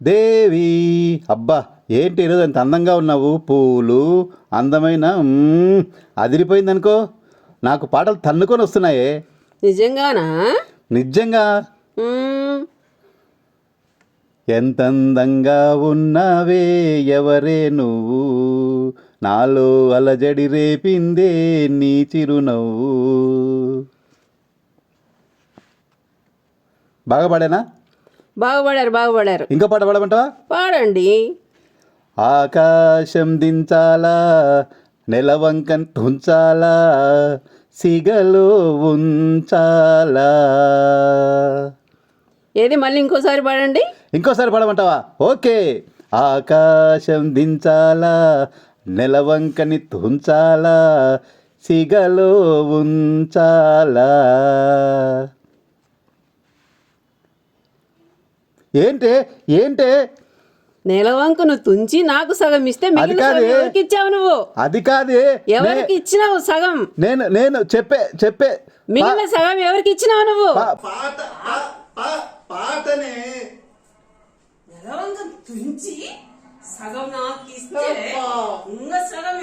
దేవి. అబ్బా, ఏంటి ఈరోజు అంత అందంగా ఉన్నావు? పూలు అందమైన అదిరిపోయిందనుకో. నాకు పాటలు తన్నుకొని వస్తున్నాయే. నిజంగానా? నిజంగా. మ్మ్. ఎంత అందంగా ఉన్నావే, ఎవరే నువ్వు, నాలో అలజడి రేపిందే నీ చిరునవ్వు. బాగా పాడానా? బాగుపడారు. ఇంకో పాట పాడమంటావా? పాడండి. ఆకాశం దించాలా, నెలవంకం తుంచాలా, సిగలో ఉంచాలా. ఏది మళ్ళీ ఇంకోసారి పాడండి. ఇంకోసారి పాడమంటావా? ఓకే. ఆకాశం దించాలా, నెలవంకని తుంచాలా, సిగలో ఉంచాలా. ఏంటే ఏంటే నెలవంకను తుంచి నాకు సగం ఇస్తే మిగిలిన సగం ఎవరికి ఇచ్చావు నువ్వు? అది కాదే. ఎవరికి ఇచ్చినావు సగం? నేను చెప్పే మిగిలిన సగం ఎవరికి ఇచ్చినావు నువ్వు? పాటనే నెలవంకను తుంచి సగం నాకు ఇస్తే ఇంకా సగం